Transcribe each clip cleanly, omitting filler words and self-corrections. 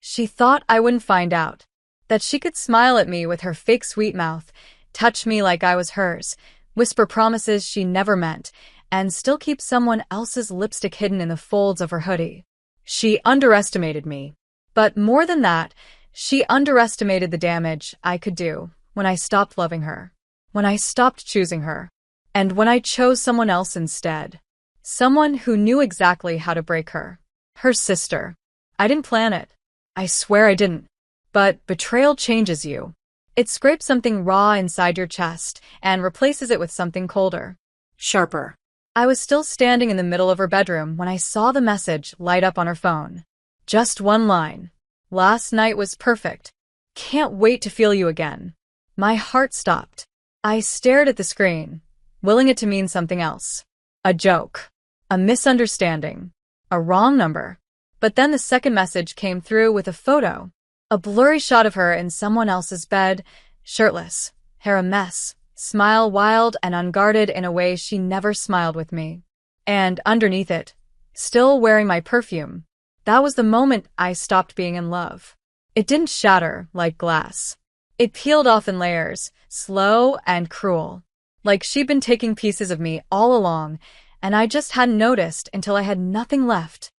She thought I wouldn't find out. That she could smile at me with her fake sweet mouth, touch me like I was hers, whisper promises she never meant, and still keep someone else's lipstick hidden in the folds of her hoodie. She underestimated me. But more than that, she underestimated the damage I could do when I stopped loving her, when I stopped choosing her, and when I chose someone else instead. Someone who knew exactly how to break her. Her sister. I didn't plan it. I swear I didn't. But betrayal changes you. It scrapes something raw inside your chest and replaces it with something colder, sharper. I was still standing in the middle of her bedroom when I saw the message light up on her phone. Just one line. Last night was perfect. Can't wait to feel you again. My heart stopped. I stared at the screen, willing it to mean something else. A joke. A misunderstanding. A wrong number. But then the second message came through with a photo. A blurry shot of her in someone else's bed, shirtless, hair a mess, smile wild and unguarded in a way she never smiled with me. And underneath it, still wearing my perfume. That was the moment I stopped being in love. It didn't shatter like glass. It peeled off in layers, slow and cruel. Like she'd been taking pieces of me all along, and I just hadn't noticed until I had nothing left.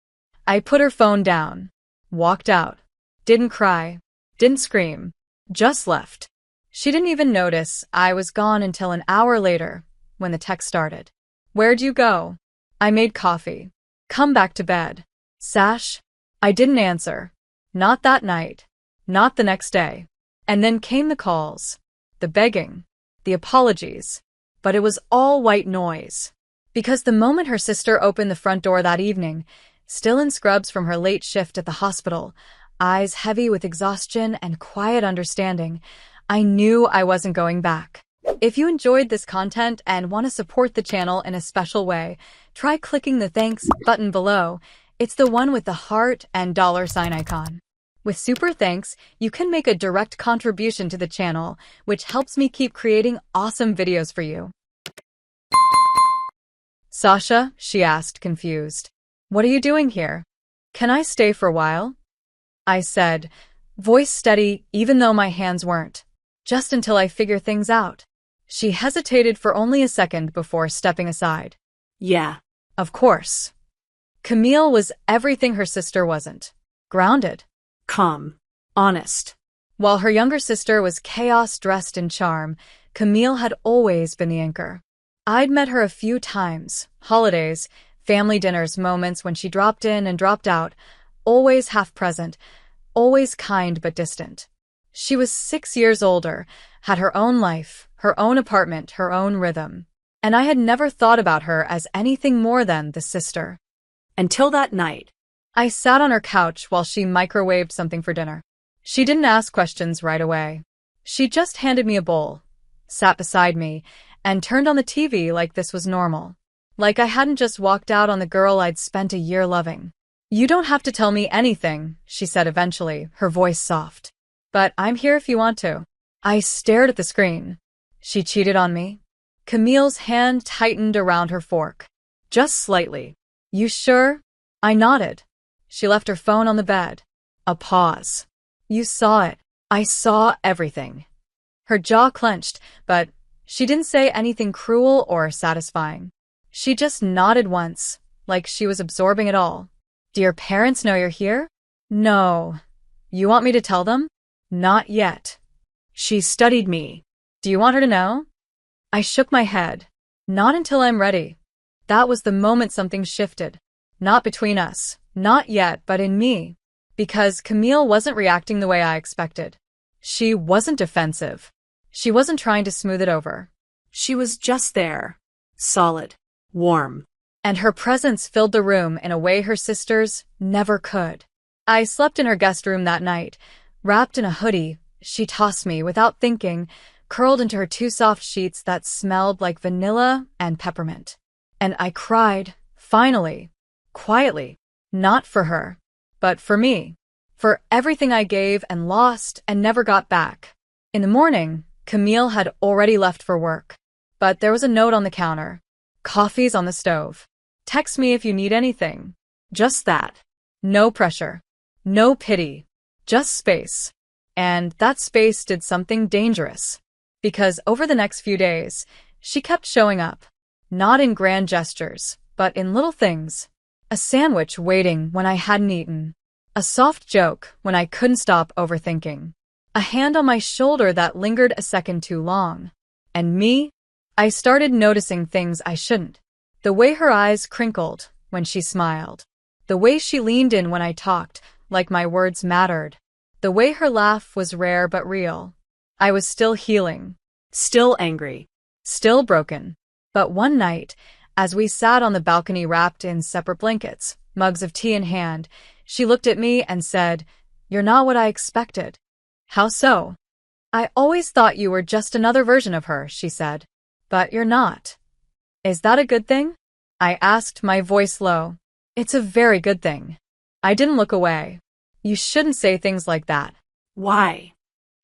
I put her phone down, walked out, didn't cry, didn't scream, just left. She didn't even notice I was gone until an hour later, when the text started. Where'd you go? I made coffee. Come back to bed. Sash? I didn't answer. Not that night. Not the next day. And then came the calls, the begging, the apologies. But it was all white noise. Because the moment her sister opened the front door that evening, still in scrubs from her late shift at the hospital, eyes heavy with exhaustion and quiet understanding, I knew I wasn't going back. If you enjoyed this content and want to support the channel in a special way, try clicking the thanks button below. It's the one with the heart and $sign icon. With super thanks, you can make a direct contribution to the channel, which helps me keep creating awesome videos for you. Sasha, she asked, confused. What are you doing here? Can I stay for a while? I said, voice steady even though my hands weren't. Just until I figure things out. She hesitated for only a second before stepping aside. Yeah, of course. Camille was everything her sister wasn't. Grounded. Calm. Honest. While her younger sister was chaos dressed in charm, Camille had always been the anchor. I'd met her a few times, holidays, family dinners, moments when she dropped in and dropped out, always half present, always kind but distant. She was 6 years older, had her own life, her own apartment, her own rhythm. And I had never thought about her as anything more than the sister. Until that night. I sat on her couch while she microwaved something for dinner. She didn't ask questions right away. She just handed me a bowl, sat beside me, and turned on the TV like this was normal. Like I hadn't just walked out on the girl I'd spent a year loving. You don't have to tell me anything, she said eventually, her voice soft. But I'm here if you want to. I stared at the screen. She cheated on me? Camille's hand tightened around her fork. Just slightly. You sure? I nodded. She left her phone on the bed. A pause. You saw it. I saw everything. Her jaw clenched, but she didn't say anything cruel or satisfying. She just nodded once, like she was absorbing it all. Do your parents know you're here? No. You want me to tell them? Not yet. She studied me. Do you want her to know? I shook my head. Not until I'm ready. That was the moment something shifted. Not between us. Not yet, but in me. Because Camille wasn't reacting the way I expected. She wasn't defensive. She wasn't trying to smooth it over. She was just there. Solid. Warm. And her presence filled the room in a way her sisters never could. I slept in her guest room that night. Wrapped in a hoodie, she tossed me without thinking, curled into her 2 soft sheets that smelled like vanilla and peppermint. And I cried, finally, quietly, not for her, but for me, for everything I gave and lost and never got back. In the morning, Camille had already left for work, but there was a note on the counter. Coffee's on the stove. Text me if you need anything. Just that. No pressure. No pity. Just space. And that space did something dangerous. Because over the next few days, she kept showing up. Not in grand gestures, but in little things. A sandwich waiting when I hadn't eaten. A soft joke when I couldn't stop overthinking. A hand on my shoulder that lingered a second too long. And me? I started noticing things I shouldn't. The way her eyes crinkled when she smiled. The way she leaned in when I talked, like my words mattered. The way her laugh was rare but real. I was still healing. Still angry. Still broken. But one night, as we sat on the balcony wrapped in separate blankets, mugs of tea in hand, she looked at me and said, "You're not what I expected." "How so?" "I always thought you were just another version of her," she said. "But you're not." "Is that a good thing?" I asked, my voice low. "It's a very good thing." I didn't look away. "You shouldn't say things like that." "Why?"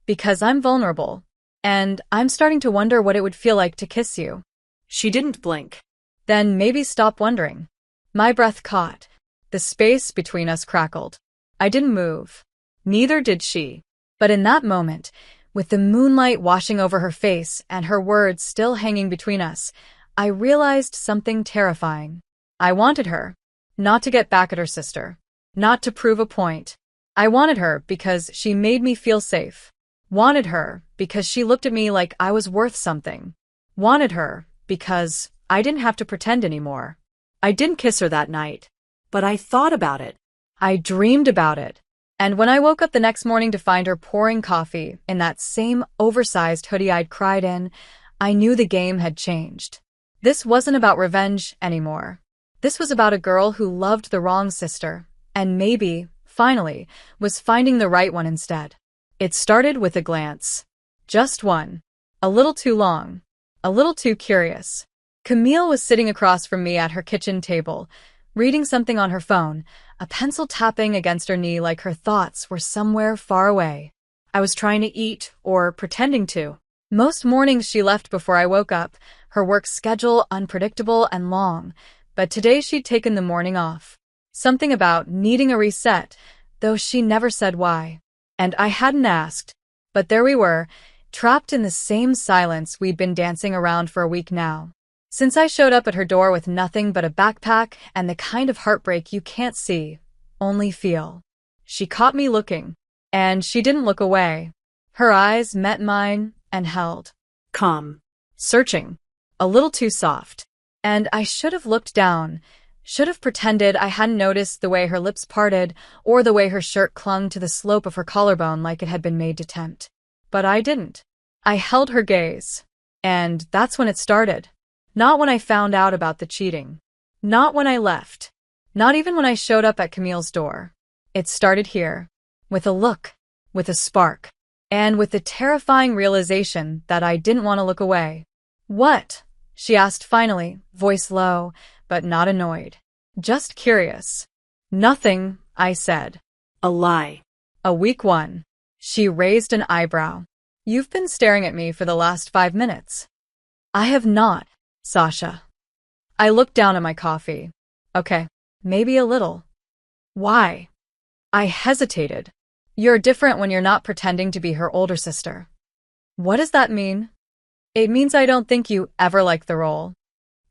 "Because I'm vulnerable. And I'm starting to wonder what it would feel like to kiss you." She didn't blink. "Then maybe stop wondering." My breath caught. The space between us crackled. I didn't move. Neither did she. But in that moment, with the moonlight washing over her face and her words still hanging between us, I realized something terrifying. I wanted her. Not to get back at her sister. Not to prove a point. I wanted her because she made me feel safe. Wanted her because she looked at me like I was worth something. Wanted her because I didn't have to pretend anymore. I didn't kiss her that night. But I thought about it. I dreamed about it. And when I woke up the next morning to find her pouring coffee in that same oversized hoodie I'd cried in, I knew the game had changed. This wasn't about revenge anymore. This was about a girl who loved the wrong sister, and maybe, finally, was finding the right one instead. It started with a glance. Just one. A little too long. A little too curious. Camille was sitting across from me at her kitchen table, reading something on her phone, a pencil tapping against her knee like her thoughts were somewhere far away. I was trying to eat, or pretending to. Most mornings she left before I woke up, her work schedule unpredictable and long, but today she'd taken the morning off. Something about needing a reset, though she never said why. And I hadn't asked. But there we were, trapped in the same silence we'd been dancing around for a week now. Since I showed up at her door with nothing but a backpack and the kind of heartbreak you can't see, only feel. She caught me looking, and she didn't look away. Her eyes met mine and held. Calm. Searching. A little too soft. And I should have looked down, should have pretended I hadn't noticed the way her lips parted or the way her shirt clung to the slope of her collarbone like it had been made to tempt. But I didn't. I held her gaze. And that's when it started. Not when I found out about the cheating. Not when I left. Not even when I showed up at Camille's door. It started here. With a look. With a spark. And with the terrifying realization that I didn't want to look away. "What?" she asked finally, voice low, but not annoyed. Just curious. "Nothing," I said. A lie. A weak one. She raised an eyebrow. "You've been staring at me for the last 5 minutes." "I have not, Sasha." I looked down at my coffee. "Okay, maybe a little." "Why?" I hesitated. "You're different when you're not pretending to be her older sister." "What does that mean?" "It means I don't think you ever liked the role."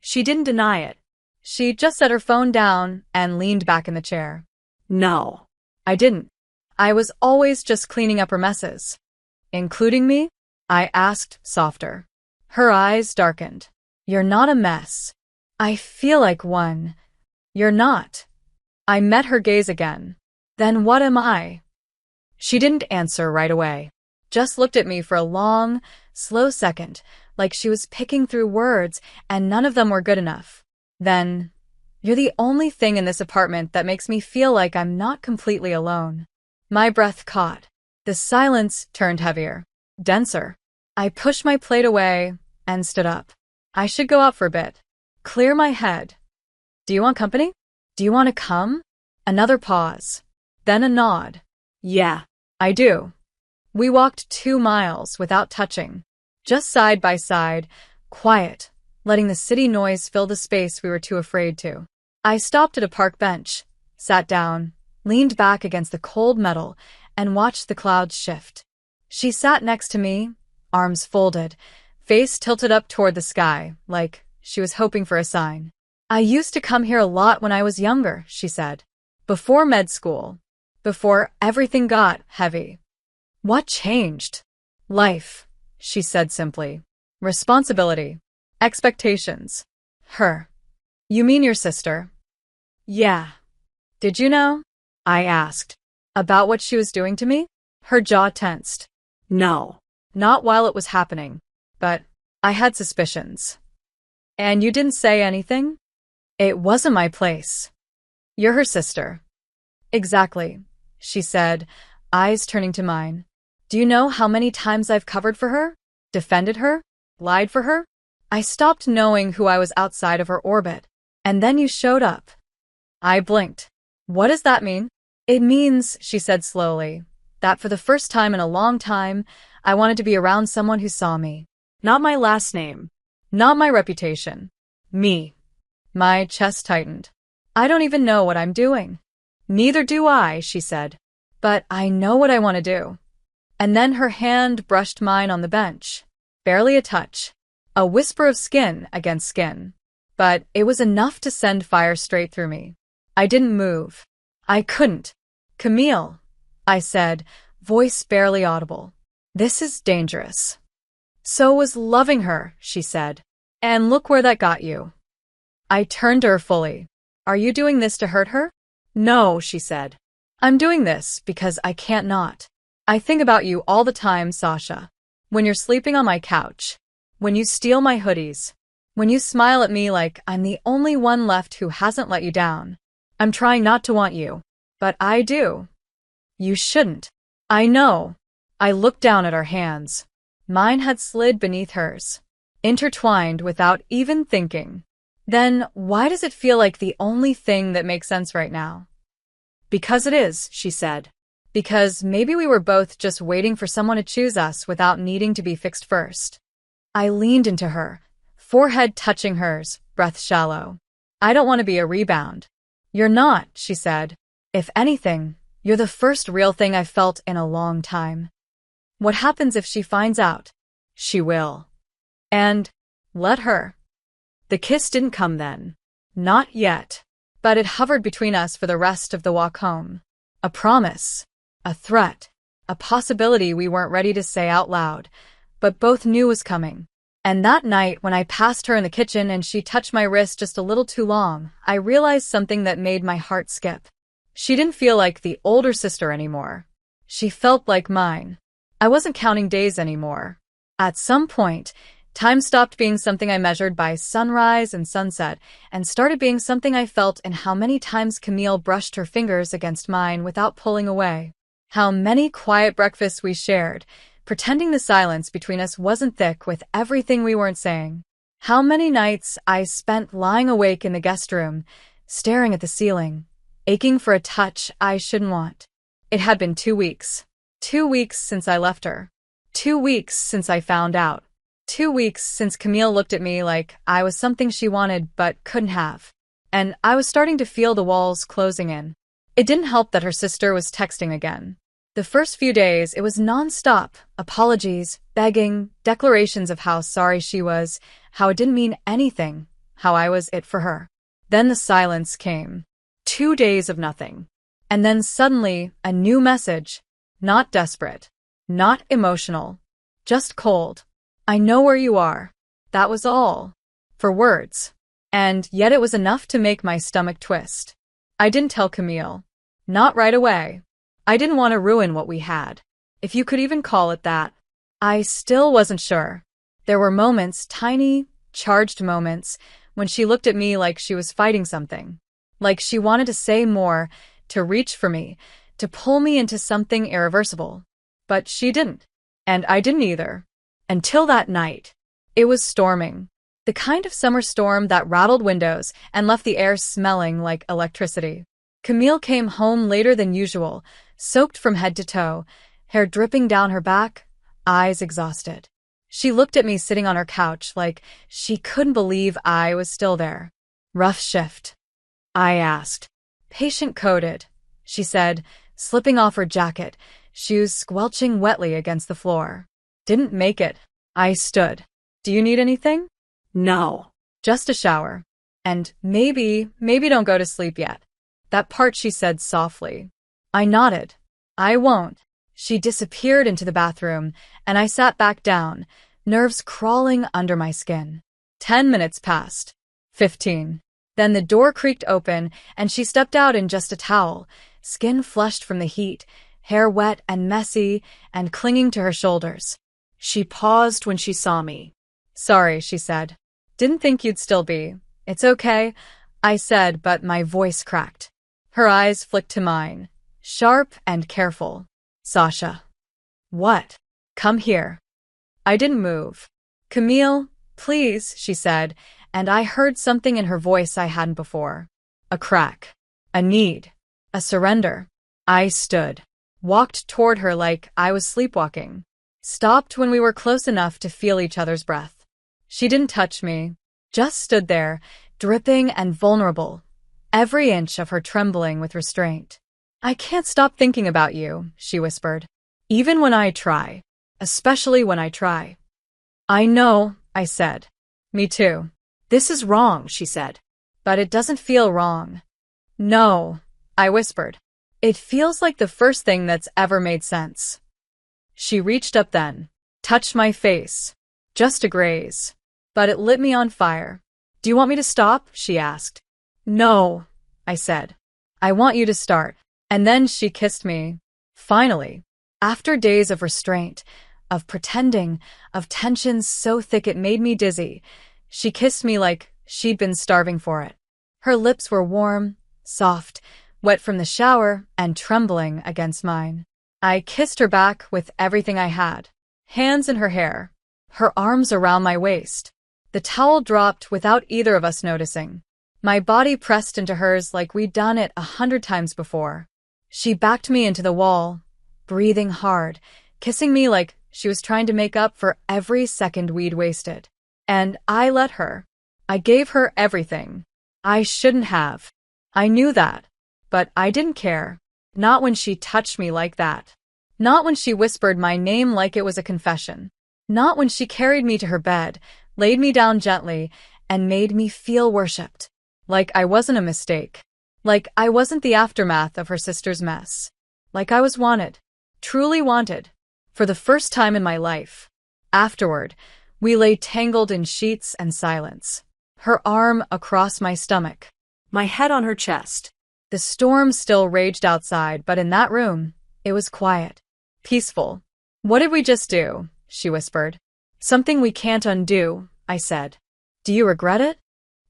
She didn't deny it. She just set her phone down and leaned back in the chair. No. I didn't. I was always just cleaning up her messes. "Including me?" I asked, softer. Her eyes darkened. "You're not a mess." "I feel like one." "You're not." I met her gaze again. "Then what am I?" She didn't answer right away. Just looked at me for a long, slow second, like she was picking through words and none of them were good enough. Then, "You're the only thing in this apartment that makes me feel like I'm not completely alone." My breath caught. The silence turned heavier, denser. I pushed my plate away and stood up. I should go out for a bit. Clear my head. "Do you want company? Do you want to come?" Another pause. Then a nod. Yeah. "I do." We walked 2 miles without touching. Just side by side, quiet, letting the city noise fill the space we were too afraid to. I stopped at a park bench, sat down, leaned back against the cold metal, and watched the clouds shift. She sat next to me, arms folded, face tilted up toward the sky, like she was hoping for a sign. I used to come here a lot when I was younger, she said. Before med school. Before everything got heavy. What changed? Life, she said simply. Responsibility. Expectations. Her. You mean your sister? Yeah. Did you know? I asked. About what she was doing to me? Her jaw tensed. No. Not while it was happening, but I had suspicions. And you didn't say anything? It wasn't my place. You're her sister. Exactly, she said, eyes turning to mine. Do you know how many times I've covered for her? Defended her? Lied for her? I stopped knowing who I was outside of her orbit. And then you showed up. I blinked. What does that mean? It means, she said slowly, that for the first time in a long time, I wanted to be around someone who saw me. Not my last name. Not my reputation. Me. My chest tightened. I don't even know what I'm doing. Neither do I, she said. But I know what I want to do. And then her hand brushed mine on the bench. Barely a touch. A whisper of skin against skin. But it was enough to send fire straight through me. I didn't move. I couldn't. Camille, I said, voice barely audible. This is dangerous. So was loving her, she said. And look where that got you. I turned to her fully. Are you doing this to hurt her? No, she said. I'm doing this because I can't not. I think about you all the time, Sasha. When you're sleeping on my couch. When you steal my hoodies. When you smile at me like I'm the only one left who hasn't let you down. I'm trying not to want you. But I do. You shouldn't. I know. I looked down at our hands. Mine had slid beneath hers. Intertwined without even thinking. Then why does it feel like the only thing that makes sense right now? Because it is, she said. Because maybe we were both just waiting for someone to choose us without needing to be fixed first. I leaned into her, forehead touching hers, breath shallow. I don't want to be a rebound. You're not, she said. If anything, you're the first real thing I've felt in a long time. What happens if she finds out? She will. And let her. The kiss didn't come then. Not yet. But it hovered between us for the rest of the walk home. A promise. A threat. A possibility we weren't ready to say out loud, but both knew was coming. And that night, when I passed her in the kitchen and she touched my wrist just a little too long, I realized something that made my heart skip. She didn't feel like the older sister anymore. She felt like mine. I wasn't counting days anymore. At some point, time stopped being something I measured by sunrise and sunset and started being something I felt in how many times Camille brushed her fingers against mine without pulling away. How many quiet breakfasts we shared, pretending the silence between us wasn't thick with everything we weren't saying. How many nights I spent lying awake in the guest room, staring at the ceiling, aching for a touch I shouldn't want. It had been 2 weeks. 2 weeks since I left her. 2 weeks since I found out. 2 weeks since Camille looked at me like I was something she wanted but couldn't have. And I was starting to feel the walls closing in. It didn't help that her sister was texting again. The first few days, it was non-stop. Apologies, begging, declarations of how sorry she was, how it didn't mean anything, how I was it for her. Then the silence came. 2 days of nothing. And then suddenly, a new message. Not desperate. Not emotional. Just cold. I know where you are. That was all. For words. And yet it was enough to make my stomach twist. I didn't tell Camille. Not right away. I didn't want to ruin what we had. If you could even call it that. I still wasn't sure. There were moments, tiny, charged moments, when she looked at me like she was fighting something. Like she wanted to say more, to reach for me, to pull me into something irreversible. But she didn't. And I didn't either. Until that night. It was storming. The kind of summer storm that rattled windows and left the air smelling like electricity. Camille came home later than usual, soaked from head to toe, hair dripping down her back, eyes exhausted. She looked at me sitting on her couch like she couldn't believe I was still there. Rough shift? I asked. Patient-coded, she said, slipping off her jacket, shoes squelching wetly against the floor. Didn't make it. I stood. Do you need anything? No. Just a shower. And maybe don't go to sleep yet. That part she said softly. I nodded. I won't. She disappeared into the bathroom, and I sat back down, nerves crawling under my skin. 10 minutes passed. 15. Then the door creaked open, and she stepped out in just a towel, skin flushed from the heat, hair wet and messy, and clinging to her shoulders. She paused when she saw me. Sorry, she said. Didn't think you'd still be. It's okay, I said, but my voice cracked. Her eyes flicked to mine, sharp and careful. Sasha. What? Come here. I didn't move. Camille, please, she said, and I heard something in her voice I hadn't before. A crack. A need. A surrender. I stood. Walked toward her like I was sleepwalking. Stopped when we were close enough to feel each other's breath. She didn't touch me. Just stood there, dripping and vulnerable, every inch of her trembling with restraint. I can't stop thinking about you, she whispered. Even when I try. Especially when I try. I know, I said. Me too. This is wrong, she said. But it doesn't feel wrong. No, I whispered. It feels like the first thing that's ever made sense. She reached up then, touched my face. Just a graze. But it lit me on fire. Do you want me to stop? She asked. No, I said. I want you to start. And then she kissed me. Finally. After days of restraint, of pretending, of tension so thick it made me dizzy, she kissed me like she'd been starving for it. Her lips were warm, soft, wet from the shower, and trembling against mine. I kissed her back with everything I had. Hands in her hair. Her arms around my waist. The towel dropped without either of us noticing. My body pressed into hers like we'd done it 100 times before. She backed me into the wall, breathing hard, kissing me like she was trying to make up for every second we'd wasted. And I let her. I gave her everything. I shouldn't have. I knew that. But I didn't care. Not when she touched me like that. Not when she whispered my name like it was a confession. Not when she carried me to her bed, laid me down gently, and made me feel worshipped. Like I wasn't a mistake. Like I wasn't the aftermath of her sister's mess. Like I was wanted. Truly wanted. For the first time in my life. Afterward, we lay tangled in sheets and silence. Her arm across my stomach. My head on her chest. The storm still raged outside, but in that room, it was quiet. Peaceful. What did we just do? She whispered. Something we can't undo, I said. Do you regret it?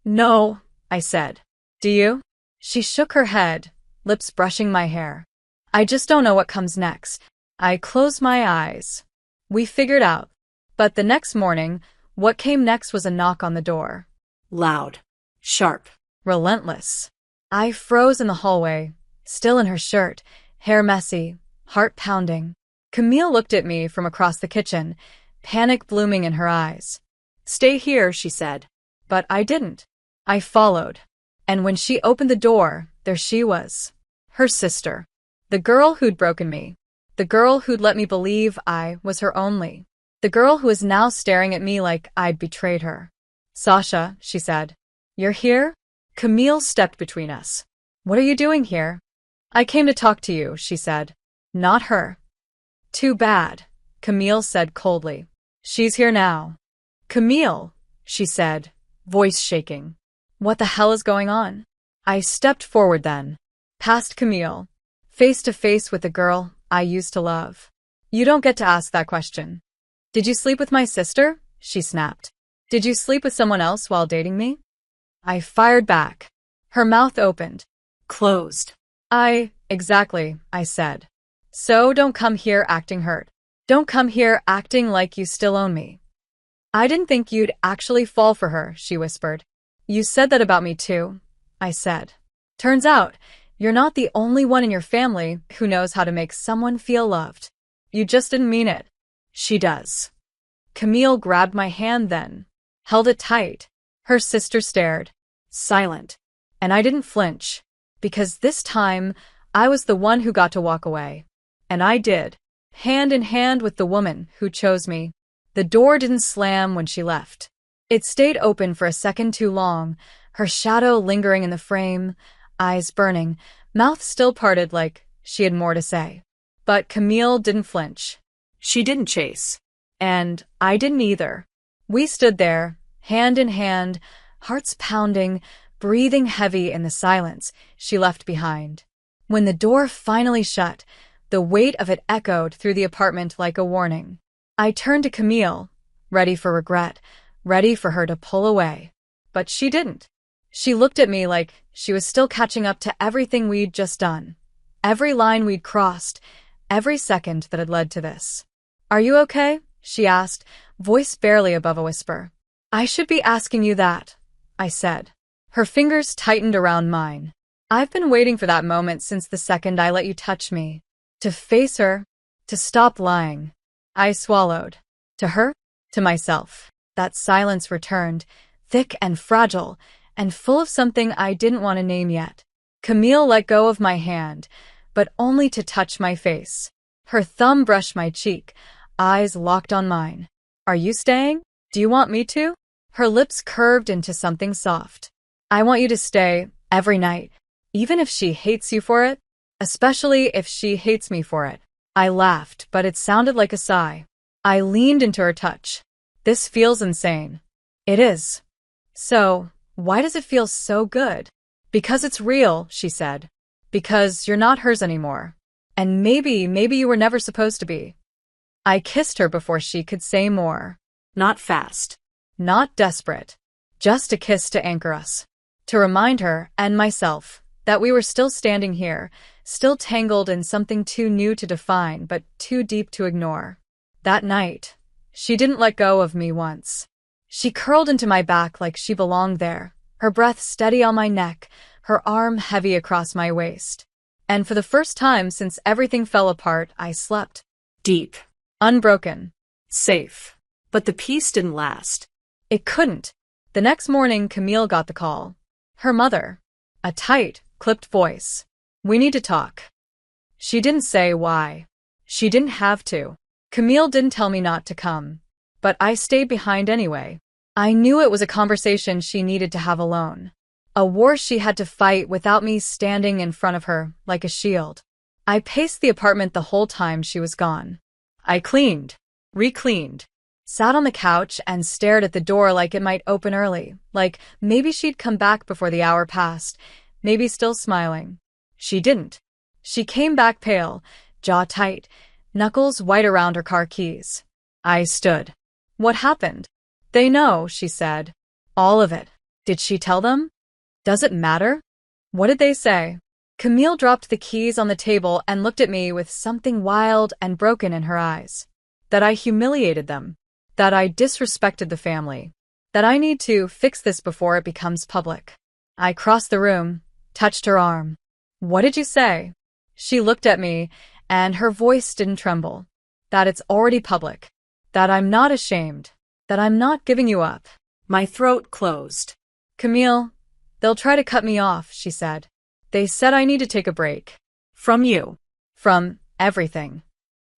No, I said. Do you? She shook her head, lips brushing my hair. I just don't know what comes next. I closed my eyes. We figured out. But the next morning, what came next was a knock on the door. Loud. Sharp. Relentless. I froze in the hallway, still in her shirt, hair messy, heart pounding. Camille looked at me from across the kitchen, panic blooming in her eyes. Stay here, she said. But I didn't. I followed. And when she opened the door, there she was. Her sister. The girl who'd broken me. The girl who'd let me believe I was her only. The girl who was now staring at me like I'd betrayed her. Sasha, she said. You're here? Camille stepped between us. What are you doing here? I came to talk to you, she said. Not her. Too bad, Camille said coldly. She's here now. Camille, she said, voice shaking. What the hell is going on? I stepped forward then, past Camille, face to face with the girl I used to love. You don't get to ask that question. Did you sleep with my sister? She snapped. Did you sleep with someone else while dating me? I fired back. Her mouth opened. Closed. Exactly, I said. So don't come here acting hurt. Don't come here acting like you still own me. I didn't think you'd actually fall for her, she whispered. You said that about me too, I said. Turns out, you're not the only one in your family who knows how to make someone feel loved. You just didn't mean it. She does. Camille grabbed my hand then, held it tight. Her sister stared, silent. And I didn't flinch, because this time I was the one who got to walk away. And I did, hand in hand with the woman who chose me. The door didn't slam when she left. It stayed open for a second too long, her shadow lingering in the frame, eyes burning, mouth still parted like she had more to say. But Camille didn't flinch. She didn't chase. And I didn't either. We stood there, hand in hand, hearts pounding, breathing heavy in the silence she left behind. When the door finally shut, the weight of it echoed through the apartment like a warning. I turned to Camille, ready for regret, ready for her to pull away. But she didn't. She looked at me like she was still catching up to everything we'd just done. Every line we'd crossed, every second that had led to this. "Are you okay?" she asked, voice barely above a whisper. "I should be asking you that," I said. Her fingers tightened around mine. "I've been waiting for that moment since the second I let you touch me. To face her, to stop lying." I swallowed. To her, to myself. That silence returned, thick and fragile, and full of something I didn't want to name yet. Camille let go of my hand, but only to touch my face. Her thumb brushed my cheek, eyes locked on mine. "Are you staying? Do you want me to?" Her lips curved into something soft. "I want you to stay, every night, even if she hates you for it, especially if she hates me for it." I laughed, but it sounded like a sigh. I leaned into her touch. "This feels insane." "It is." "So, why does it feel so good?" "Because it's real," she said. "Because you're not hers anymore. And maybe you were never supposed to be." I kissed her before she could say more. Not fast. Not desperate. Just a kiss to anchor us. To remind her, and myself, that we were still standing here, still tangled in something too new to define but too deep to ignore. That night, she didn't let go of me once. She curled into my back like she belonged there, her breath steady on my neck, her arm heavy across my waist. And for the first time since everything fell apart, I slept. Deep. Unbroken. Safe. But the peace didn't last. It couldn't. The next morning, Camille got the call. Her mother. A tight, clipped voice. "We need to talk." She didn't say why. She didn't have to. Camille didn't tell me not to come. But I stayed behind anyway. I knew it was a conversation she needed to have alone. A war she had to fight without me standing in front of her like a shield. I paced the apartment the whole time she was gone. I cleaned, re-cleaned, sat on the couch and stared at the door like it might open early, like maybe she'd come back before the hour passed, maybe still smiling. She didn't. She came back pale, jaw tight, knuckles white around her car keys. I stood. "What happened?" "They know," she said. "All of it." "Did she tell them?" "Does it matter?" "What did they say?" Camille dropped the keys on the table and looked at me with something wild and broken in her eyes. That I humiliated them. That I disrespected the family. That I need to fix this before it becomes public. I crossed the room, touched her arm. "What did you say?" She looked at me, and her voice didn't tremble. "That it's already public. That I'm not ashamed. That I'm not giving you up." My throat closed. "Camille, they'll try to cut me off," she said. "They said I need to take a break." From you. "From everything."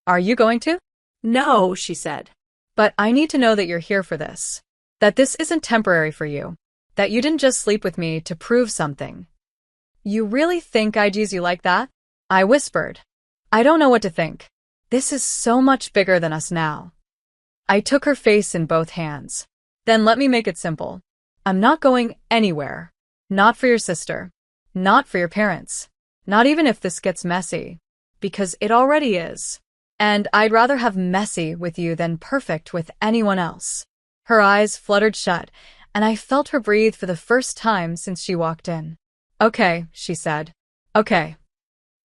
"Are you going to?" No, she said. "But I need to know that you're here for this. That this isn't temporary for you. That you didn't just sleep with me to prove something." "You really think I'd use you like that?" I whispered. "I don't know what to think. This is so much bigger than us now." I took her face in both hands. "Then let me make it simple. I'm not going anywhere. Not for your sister. Not for your parents. Not even if this gets messy. Because it already is. And I'd rather have messy with you than perfect with anyone else." Her eyes fluttered shut, and I felt her breathe for the first time since she walked in. "Okay," she said. "Okay."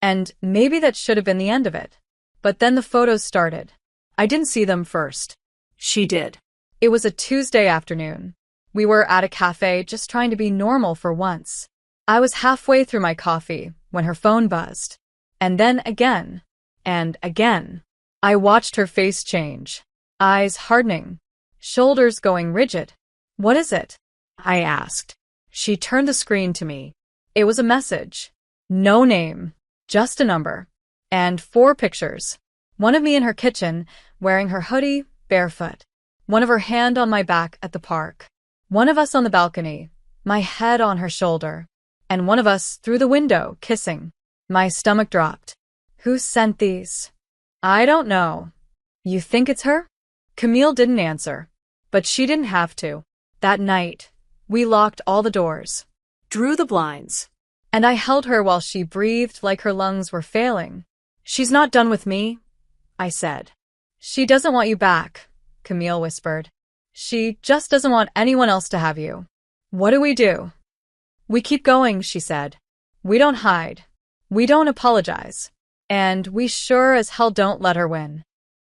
And maybe that should have been the end of it. But then the photos started. I didn't see them first. She did. It was a Tuesday afternoon. We were at a cafe just trying to be normal for once. I was halfway through my coffee when her phone buzzed. And then again. And again. I watched her face change. Eyes hardening. Shoulders going rigid. "What is it?" I asked. She turned the screen to me. It was a message. No name. Just a number. And 4 pictures. One of me in her kitchen, wearing her hoodie, barefoot. One of her hand on my back at the park. One of us on the balcony, my head on her shoulder. And one of us through the window, kissing. My stomach dropped. Who sent these? I don't know. You think it's her? Camille didn't answer. But she didn't have to. That night, we locked all the doors. Drew the blinds. And I held her while she breathed like her lungs were failing. She's not done with me, I said. She doesn't want you back, Camille whispered. She just doesn't want anyone else to have you. What do? We keep going, she said. We don't hide. We don't apologize. And we sure as hell don't let her win.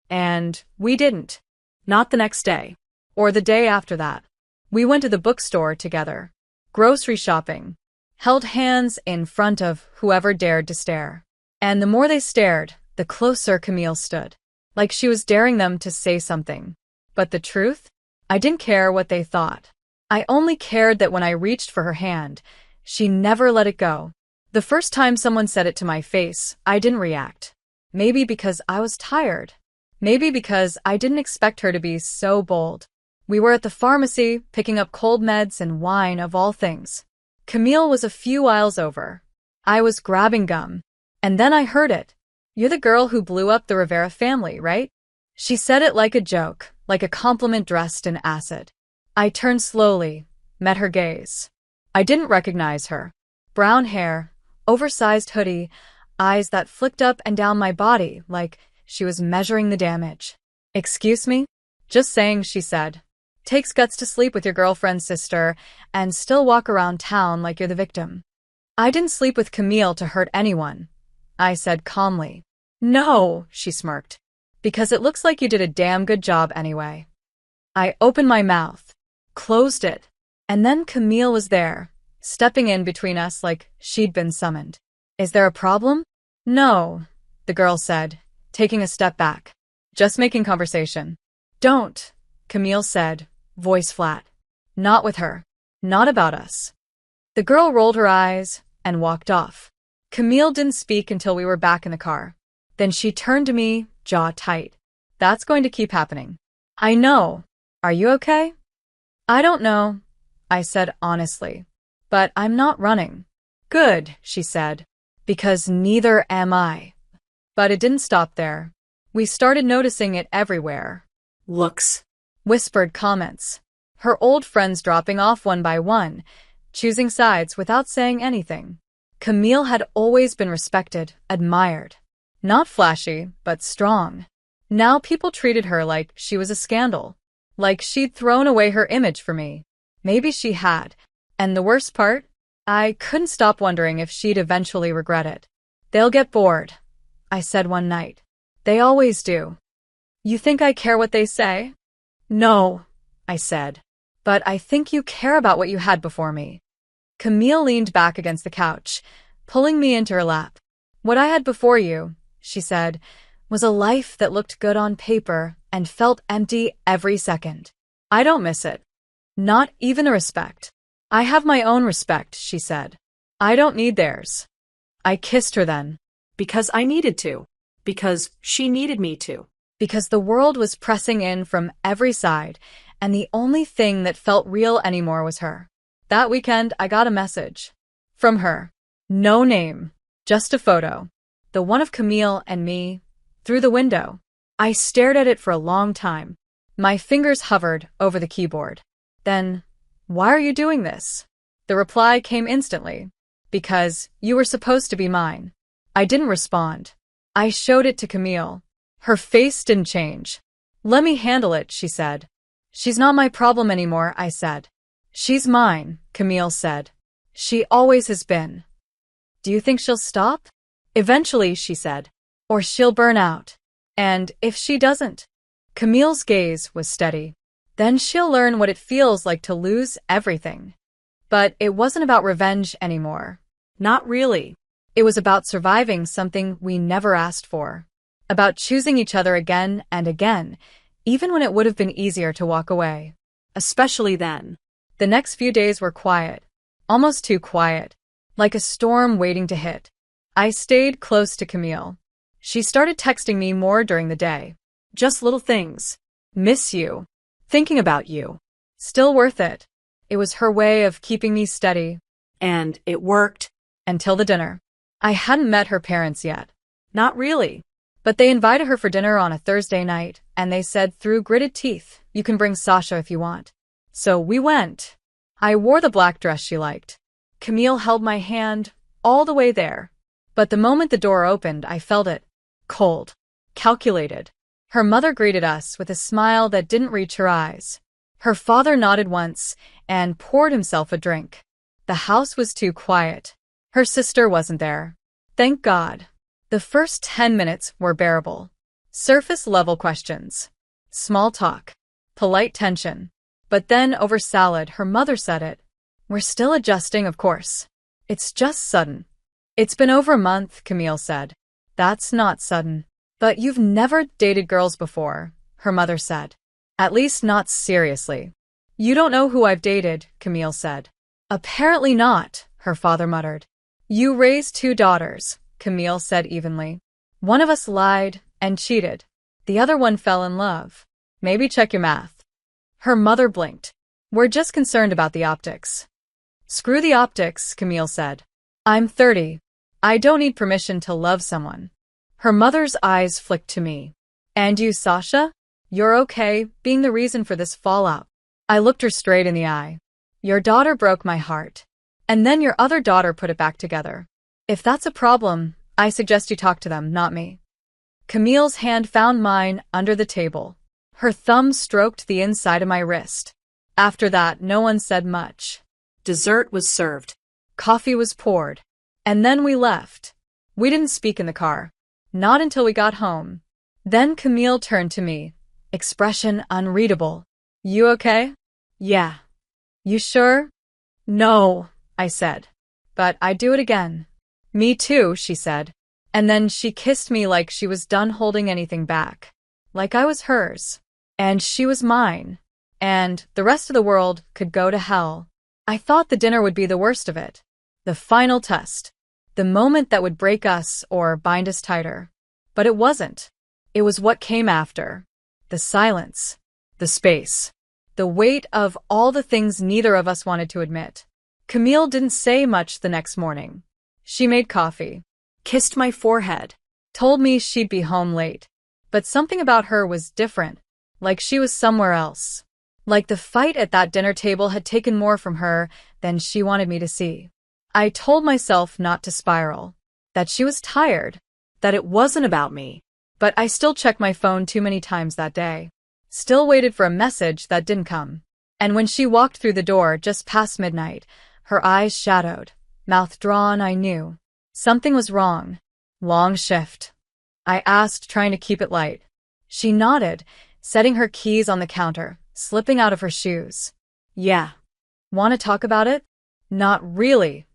And we didn't. Not the next day. Or the day after that. We went to the bookstore together. Grocery shopping. Held hands in front of whoever dared to stare. And the more they stared, the closer Camille stood. Like she was daring them to say something. But the truth? I didn't care what they thought. I only cared that when I reached for her hand, she never let it go. The first time someone said it to my face, I didn't react. Maybe because I was tired. Maybe because I didn't expect her to be so bold. We were at the pharmacy, picking up cold meds and wine of all things. Camille was a few aisles over. I was grabbing gum. And then I heard it. You're the girl who blew up the Rivera family, right? She said it like a joke, like a compliment dressed in acid. I turned slowly, met her gaze. I didn't recognize her. Brown hair, oversized hoodie, eyes that flicked up and down my body like she was measuring the damage. Excuse me? Just saying, she said. Takes guts to sleep with your girlfriend's sister and still walk around town like you're the victim. I didn't sleep with Camille to hurt anyone, I said calmly. No, she smirked. Because it looks like you did a damn good job anyway. I opened my mouth, closed it, and then Camille was there, stepping in between us like she'd been summoned. Is there a problem? No, the girl said, taking a step back. Just making conversation. Don't, Camille said, voice flat. Not with her. Not about us. The girl rolled her eyes and walked off. Camille didn't speak until we were back in the car. Then she turned to me, jaw tight. That's going to keep happening. I know. Are you okay? I don't know, I said honestly. But I'm not running. Good, she said. Because neither am I. But it didn't stop there. We started noticing it everywhere. Looks. Whispered comments. Her old friends dropping off one by one, choosing sides without saying anything. Camille had always been respected, admired. Not flashy, but strong. Now people treated her like she was a scandal. Like she'd thrown away her image for me. Maybe she had. And the worst part? I couldn't stop wondering if she'd eventually regret it. They'll get bored, I said one night. They always do. You think I care what they say? No, I said. But I think you care about what you had before me. Camille leaned back against the couch, pulling me into her lap. What I had before you, she said, was a life that looked good on paper and felt empty every second. I don't miss it. Not even the respect. I have my own respect, she said. I don't need theirs. I kissed her then. Because I needed to. Because she needed me to. Because the world was pressing in from every side, and the only thing that felt real anymore was her. That weekend, I got a message. From her. No name. Just a photo. The one of Camille and me, through the window. I stared at it for a long time. My fingers hovered over the keyboard. Then, why are you doing this? The reply came instantly. Because you were supposed to be mine. I didn't respond. I showed it to Camille. Her face didn't change. Let me handle it, she said. She's not my problem anymore, I said. She's mine, Camille said. She always has been. Do you think she'll stop? Eventually, she said. Or she'll burn out. And if she doesn't? Camille's gaze was steady. Then she'll learn what it feels like to lose everything. But it wasn't about revenge anymore. Not really. It was about surviving something we never asked for. About choosing each other again and again, even when it would have been easier to walk away. Especially then. The next few days were quiet. Almost too quiet. Like a storm waiting to hit. I stayed close to Camille. She started texting me more during the day. Just little things. Miss you. Thinking about you. Still worth it. It was her way of keeping me steady. And it worked. Until the dinner. I hadn't met her parents yet. Not really. But they invited her for dinner on a Thursday night, and they said through gritted teeth, "You can bring Sasha if you want." So we went. I wore the black dress she liked. Camille held my hand all the way there. But the moment the door opened, I felt it. Cold. Calculated. Her mother greeted us with a smile that didn't reach her eyes. Her father nodded once and poured himself a drink. The house was too quiet. Her sister wasn't there. Thank God. The first 10 minutes were bearable. Surface-level questions. Small talk. Polite tension. But then, over salad, her mother said it. "We're still adjusting, of course. It's just sudden." "It's been over a month," Camille said. "That's not sudden." "But you've never dated girls before," her mother said. "At least not seriously." "You don't know who I've dated," Camille said. "Apparently not," her father muttered. "You raised 2 daughters," Camille said evenly. "One of us lied and cheated. The other one fell in love. Maybe check your math." Her mother blinked. "We're just concerned about the optics." "Screw the optics," Camille said. "I'm 30. I don't need permission to love someone." Her mother's eyes flicked to me. "And you, Sasha? You're okay being the reason for this fallout." I looked her straight in the eye. "Your daughter broke my heart. And then your other daughter put it back together. If that's a problem, I suggest you talk to them, not me." Camille's hand found mine under the table. Her thumb stroked the inside of my wrist. After that, no one said much. Dessert was served. Coffee was poured. And then we left. We didn't speak in the car. Not until we got home. Then Camille turned to me. Expression unreadable. "You okay?" "Yeah." "You sure?" "No," I said. "But I'd do it again." "Me too," she said. And then she kissed me like she was done holding anything back. Like I was hers. And she was mine. And the rest of the world could go to hell. I thought the dinner would be the worst of it. The final test. The moment that would break us or bind us tighter. But it wasn't. It was what came after. The silence. The space. The weight of all the things neither of us wanted to admit. Camille didn't say much the next morning. She made coffee. Kissed my forehead. Told me she'd be home late. But something about her was different. Like she was somewhere else. Like the fight at that dinner table had taken more from her than she wanted me to see. I told myself not to spiral. That she was tired. That it wasn't about me. But I still checked my phone too many times that day. Still waited for a message that didn't come. And when she walked through the door just past midnight, her eyes shadowed, mouth drawn, I knew. Something was wrong. Long shift. I asked, trying to keep it light. She nodded, setting her keys on the counter, slipping out of her shoes. "Yeah." "Want to talk about it?" "Not really."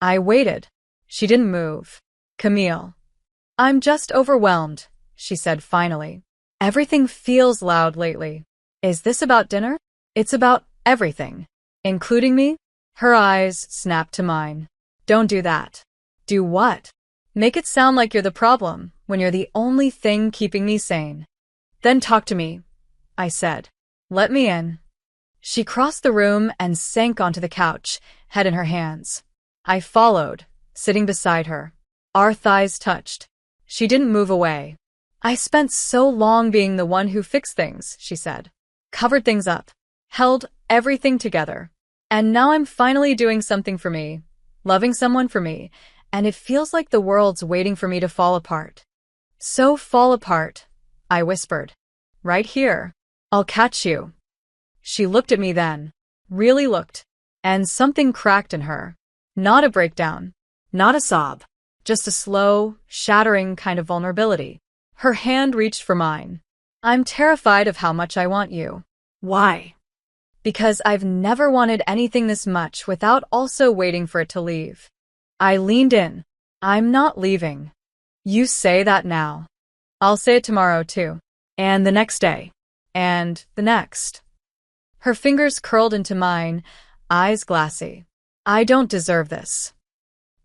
I waited. She didn't move. "Camille." "I'm just overwhelmed," she said finally. "Everything feels loud lately." "Is this about dinner?" "It's about everything." "Including me?" Her eyes snapped to mine. "Don't do that." "Do what?" "Make it sound like you're the problem when you're the only thing keeping me sane." "Then talk to me," I said. "Let me in." She crossed the room and sank onto the couch, head in her hands. I followed, sitting beside her. Our thighs touched. She didn't move away. "I spent so long being the one who fixed things," she said. "Covered things up. Held everything together. And now I'm finally doing something for me. Loving someone for me. And it feels like the world's waiting for me to fall apart." "So fall apart," I whispered. "Right here. I'll catch you." She looked at me then. Really looked. And something cracked in her. Not a breakdown. Not a sob. Just a slow, shattering kind of vulnerability. Her hand reached for mine. "I'm terrified of how much I want you." "Why?" "Because I've never wanted anything this much without also waiting for it to leave." I leaned in. "I'm not leaving." "You say that now." "I'll say it tomorrow too. And the next day. And the next." Her fingers curled into mine, eyes glassy. "I don't deserve this."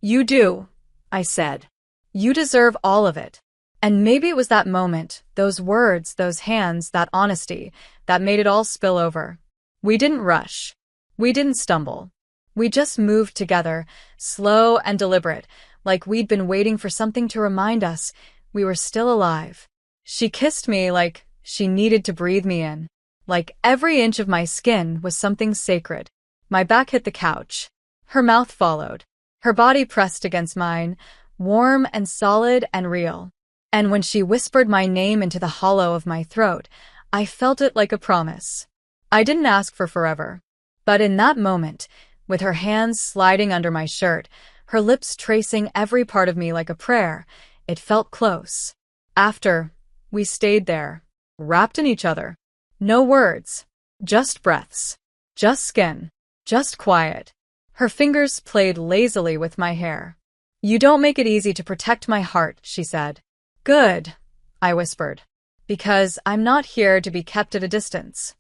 "You do," I said. "You deserve all of it." And maybe it was that moment, those words, those hands, that honesty, that made it all spill over. We didn't rush. We didn't stumble. We just moved together, slow and deliberate, like we'd been waiting for something to remind us we were still alive. She kissed me like she needed to breathe me in. Like every inch of my skin was something sacred. My back hit the couch. Her mouth followed. Her body pressed against mine, warm and solid and real. And when she whispered my name into the hollow of my throat, I felt it like a promise. I didn't ask for forever. But in that moment, with her hands sliding under my shirt, her lips tracing every part of me like a prayer, it felt close. After, we stayed there, wrapped in each other. No words, just breaths, just skin, just quiet. Her fingers played lazily with my hair. "You don't make it easy to protect my heart," she said. "Good," I whispered, "because I'm not here to be kept at a distance."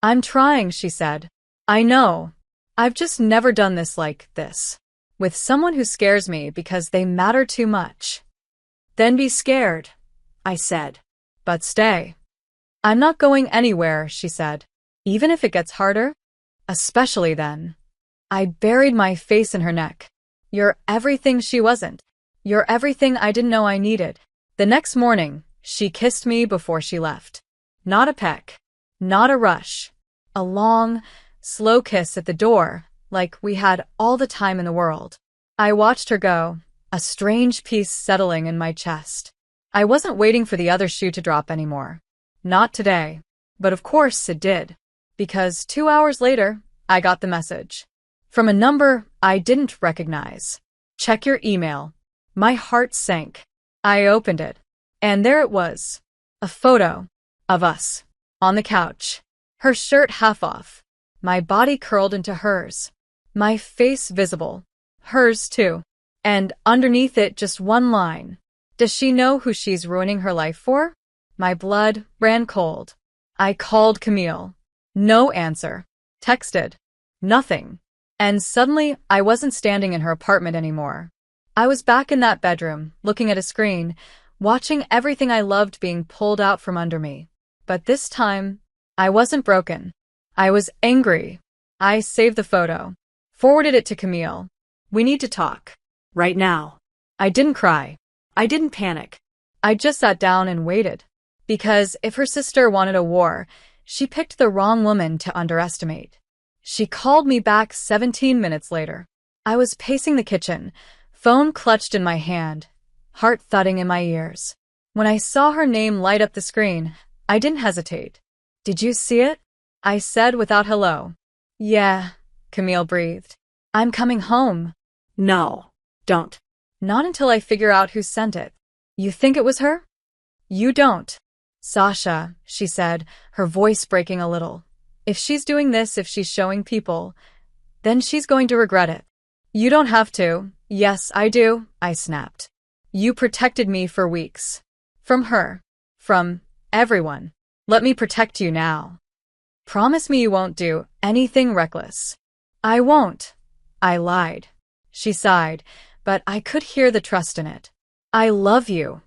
"I'm trying," she said. "I know. I've just never done this like this. With someone who scares me because they matter too much." "Then be scared," I said. "But stay." "I'm not going anywhere," she said. "Even if it gets harder?" "Especially then." I buried my face in her neck. "You're everything she wasn't. You're everything I didn't know I needed." The next morning, she kissed me before she left. Not a peck. Not a rush. A long, slow kiss at the door, like we had all the time in the world. I watched her go, a strange peace settling in my chest. I wasn't waiting for the other shoe to drop anymore. Not today. But of course it did. Because 2 hours later, I got the message. From a number I didn't recognize. "Check your email." My heart sank. I opened it. And there it was. A photo. Of us. On the couch. Her shirt half off. My body curled into hers. My face visible. Hers too. And underneath it just one line. "Does she know who she's ruining her life for?" My blood ran cold. I called Camille. No answer. Texted. Nothing. And suddenly, I wasn't standing in her apartment anymore. I was back in that bedroom, looking at a screen, watching everything I loved being pulled out from under me. But this time, I wasn't broken. I was angry. I saved the photo. Forwarded it to Camille. "We need to talk. Right now." I didn't cry. I didn't panic. I just sat down and waited. Because if her sister wanted a war, she picked the wrong woman to underestimate. She called me back 17 minutes later. I was pacing the kitchen, phone clutched in my hand, heart thudding in my ears. When I saw her name light up the screen, I didn't hesitate. "Did you see it?" I said without hello. "Yeah," Camille breathed. "I'm coming home." "No, don't." "Not until I figure out who sent it." "You think it was her?" "You don't." "Sasha," she said, her voice breaking a little. "If she's doing this, if she's showing people, then she's going to regret it." "You don't have to." "Yes, I do," I snapped. "You protected me for weeks. From her. From everyone. Let me protect you now. Promise me you won't do anything reckless." "I won't." I lied. She sighed, but I could hear the trust in it. "I love you."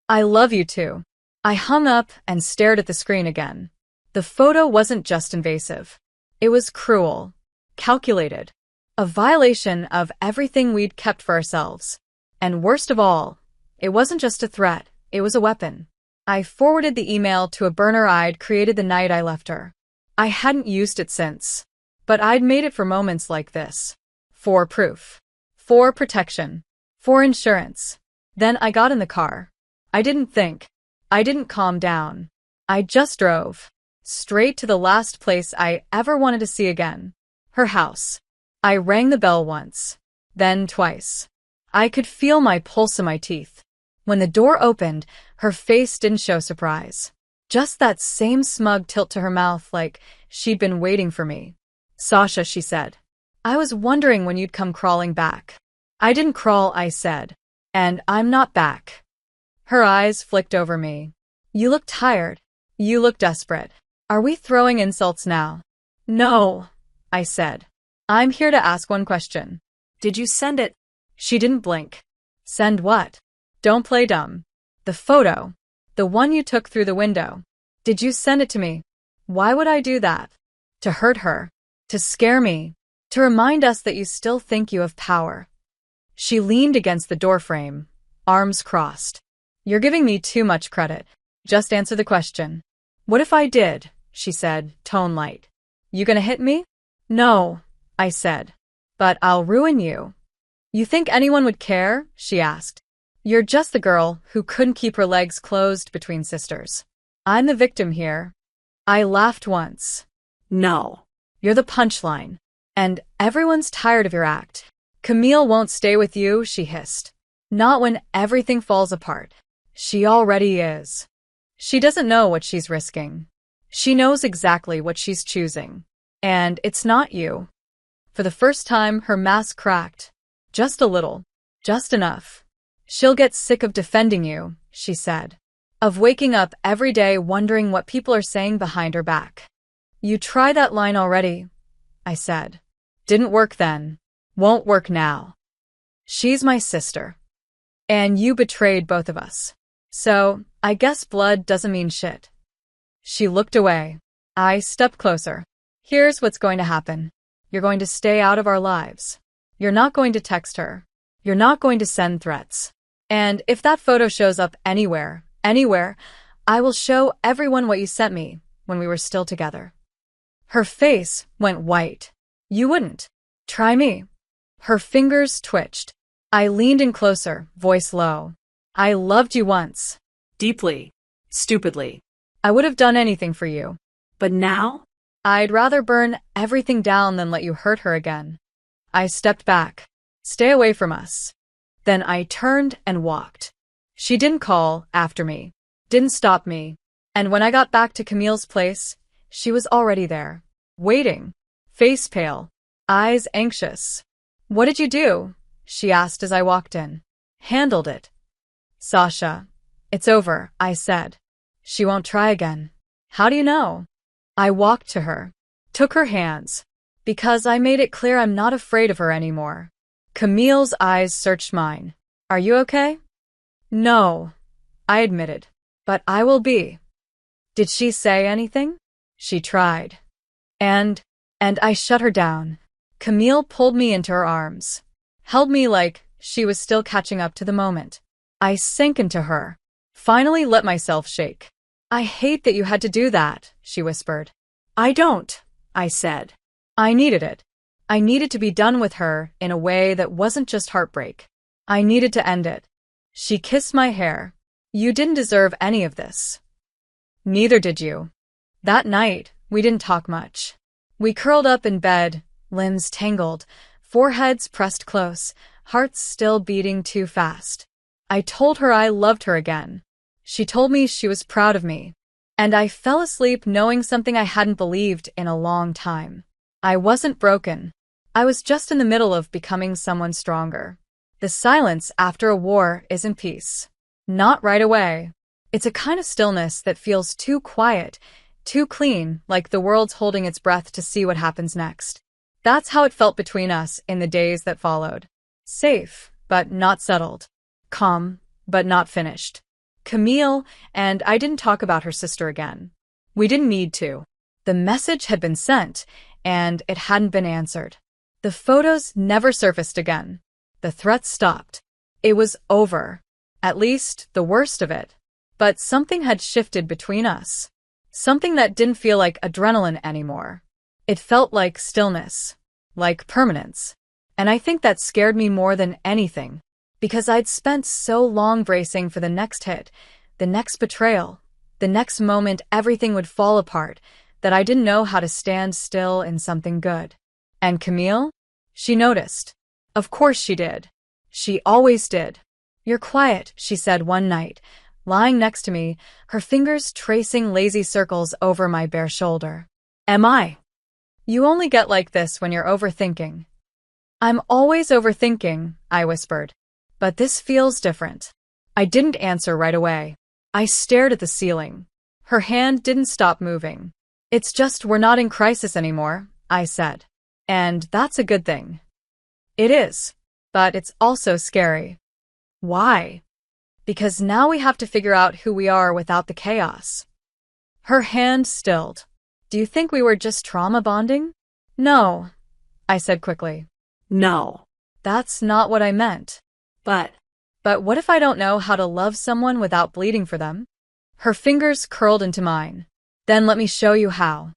"I love you too." I hung up and stared at the screen again. The photo wasn't just invasive. It was cruel. Calculated. A violation of everything we'd kept for ourselves. And worst of all, it wasn't just a threat, it was a weapon. I forwarded the email to a burner I'd created the night I left her. I hadn't used it since. But I'd made it for moments like this. For proof. For protection. For insurance. Then I got in the car. I didn't think. I didn't calm down. I just drove. Straight to the last place I ever wanted to see again. Her house. I rang the bell once. Then twice. I could feel my pulse in my teeth. When the door opened, her face didn't show surprise. Just that same smug tilt to her mouth like she'd been waiting for me. "Sasha," she said. "I was wondering when you'd come crawling back." "I didn't crawl," I said. "And I'm not back." Her eyes flicked over me. "You look tired. You look desperate. Are we throwing insults now?" "No," I said. "I'm here to ask one question." "Did you send it?" She didn't blink. "Send what?" "Don't play dumb." The photo. The one you took through the window. Did you send it to me? Why would I do that? To hurt her. To scare me. To remind us that you still think you have power. She leaned against the doorframe, arms crossed. You're giving me too much credit. Just answer the question. What if I did? She said, tone light. You gonna hit me? No, I said. But I'll ruin you. You think anyone would care? She asked. You're just the girl who couldn't keep her legs closed between sisters. I'm the victim here. I laughed once. No. You're the punchline. And everyone's tired of your act. Camille won't stay with you, she hissed. Not when everything falls apart. She already is. She doesn't know what she's risking. She knows exactly what she's choosing. And it's not you. For the first time, her mask cracked. Just a little. Just enough. She'll get sick of defending you, she said. Of waking up every day wondering what people are saying behind her back. You try that line already, I said. Didn't work then. Won't work now. She's my sister. And you betrayed both of us. So, I guess blood doesn't mean shit. She looked away. I stepped closer. Here's what's going to happen. You're going to stay out of our lives. You're not going to text her. You're not going to send threats. And if that photo shows up anywhere, I will show everyone what you sent me when we were still together. Her face went white. You wouldn't. Try me. Her fingers twitched. I leaned in closer, voice low. I loved you once. Deeply. Stupidly. I would have done anything for you. But now? I'd rather burn everything down than let you hurt her again. I stepped back. Stay away from us. Then I turned and walked. She didn't call after me. Didn't stop me. And when I got back to Camille's place, she was already there. Waiting. Face pale. Eyes anxious. What did you do? She asked as I walked in. Handled it. Sasha. It's over, I said. She won't try again. How do you know? I walked to her. Took her hands. Because I made it clear I'm not afraid of her anymore. Camille's eyes searched mine. Are you okay? No, I admitted. But I will be. Did she say anything? She tried. And I shut her down. Camille pulled me into her arms. Held me like she was still catching up to the moment. I sank into her. Finally let myself shake. I hate that you had to do that, she whispered. I don't, I said. I needed it. I needed to be done with her in a way that wasn't just heartbreak. I needed to end it. She kissed my hair. You didn't deserve any of this. Neither did you. That night, we didn't talk much. We curled up in bed, limbs tangled, foreheads pressed close, hearts still beating too fast. I told her I loved her again. She told me she was proud of me. And I fell asleep knowing something I hadn't believed in a long time. I wasn't broken. I was just in the middle of becoming someone stronger. The silence after a war isn't peace. Not right away. It's a kind of stillness that feels too quiet, too clean, like the world's holding its breath to see what happens next. That's how it felt between us in the days that followed. Safe, but not settled. Calm, but not finished. Camille and I didn't talk about her sister again. We didn't need to. The message had been sent, and it hadn't been answered. The photos never surfaced again. The threats stopped. It was over. At least, the worst of it. But something had shifted between us. Something that didn't feel like adrenaline anymore. It felt like stillness. Like permanence. And I think that scared me more than anything. Because I'd spent so long bracing for the next hit, the next betrayal, the next moment everything would fall apart, that I didn't know how to stand still in something good. And Camille? She noticed. Of course she did. She always did. You're quiet, she said one night, lying next to me, her fingers tracing lazy circles over my bare shoulder. Am I? You only get like this when you're overthinking. I'm always overthinking, I whispered. But this feels different. I didn't answer right away. I stared at the ceiling. Her hand didn't stop moving. It's just we're not in crisis anymore, I said. And that's a good thing. It is. But it's also scary. Why? Because now we have to figure out who we are without the chaos. Her hand stilled. Do you think we were just trauma bonding? No, I said quickly. No. That's not what I meant. But what if I don't know how to love someone without bleeding for them? Her fingers curled into mine. Then let me show you how.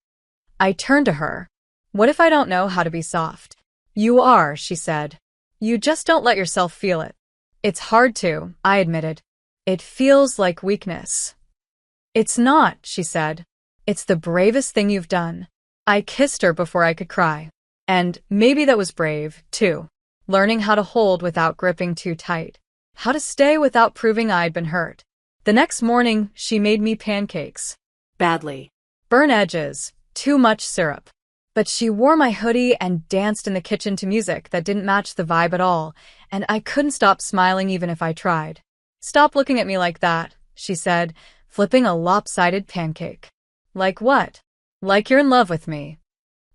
I turned to her. What if I don't know how to be soft? You are, she said. You just don't let yourself feel it. It's hard to, I admitted. It feels like weakness. It's not, she said. It's the bravest thing you've done. I kissed her before I could cry. And maybe that was brave, too. Learning how to hold without gripping too tight. How to stay without proving I'd been hurt. The next morning, she made me pancakes. badly. Burn edges, too much syrup. But she wore my hoodie and danced in the kitchen to music that didn't match the vibe at all, and I couldn't stop smiling even if I tried. Stop looking at me like that, she said, flipping a lopsided pancake. Like what? Like you're in love with me.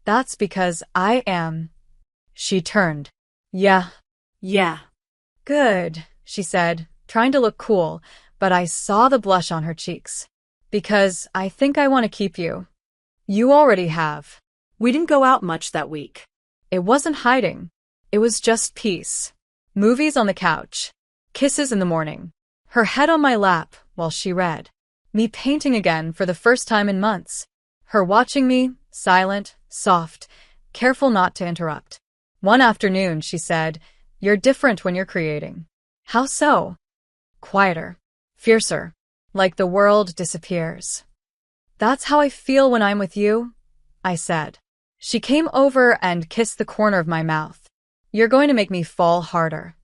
That's because I am. She turned. Yeah. Good, she said, trying to look cool, but I saw the blush on her cheeks. Because I think I want to keep you. You already have. We didn't go out much that week. It wasn't hiding. It was just peace. Movies on the couch. Kisses in the morning. Her head on my lap while she read. Me painting again for the first time in months. Her watching me, silent, soft, careful not to interrupt. One afternoon, she said, "You're different when you're creating." How so? Quieter. Fiercer. Like the world disappears. That's how I feel when I'm with you, I said. She came over and kissed the corner of my mouth. You're going to make me fall harder.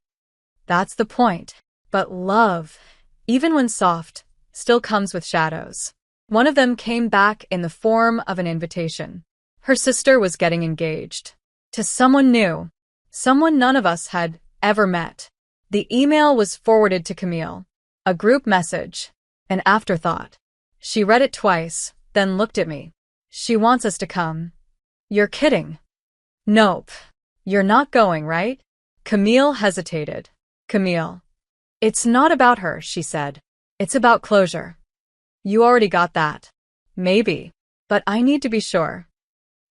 That's the point. But love, even when soft, still comes with shadows. One of them came back in the form of an invitation. Her sister was getting engaged. To someone new. Someone none of us had ever met. The email was forwarded to Camille. A group message. An afterthought. She read it twice, then looked at me. She wants us to come. You're kidding. Nope. You're not going, right? Camille hesitated. Camille. It's not about her, she said. It's about closure. You already got that. Maybe. But I need to be sure.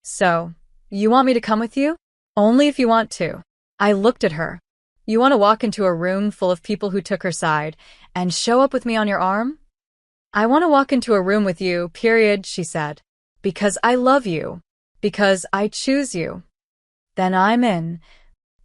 So, you want me to come with you? Only if you want to. I looked at her. You want to walk into a room full of people who took her side and show up with me on your arm? I want to walk into a room with you, period, she said. Because I love you. Because I choose you. Then I'm in.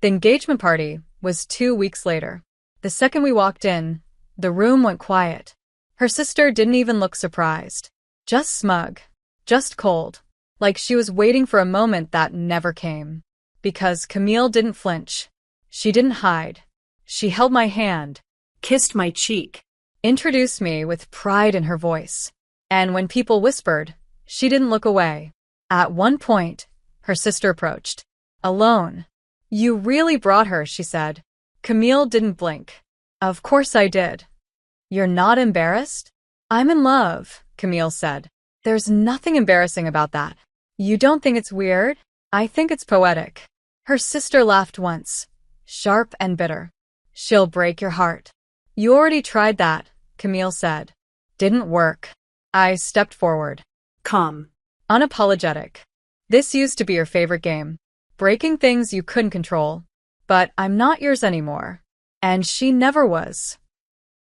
The engagement party was 2 weeks later. The second we walked in, the room went quiet. Her sister didn't even look surprised. Just smug. Just cold. Like she was waiting for a moment that never came. Because Camille didn't flinch. She didn't hide. She held my hand. Kissed my cheek. Introduced me with pride in her voice. And when people whispered, she didn't look away. At one point, her sister approached. Alone. You really brought her, she said. Camille didn't blink. Of course I did. You're not embarrassed? I'm in love, Camille said. There's nothing embarrassing about that. You don't think it's weird? I think it's poetic. Her sister laughed once. Sharp and bitter. She'll break your heart. You already tried that, Camille said. Didn't work. I stepped forward. Come. Unapologetic. This used to be your favorite game. Breaking things you couldn't control. But I'm not yours anymore. And she never was.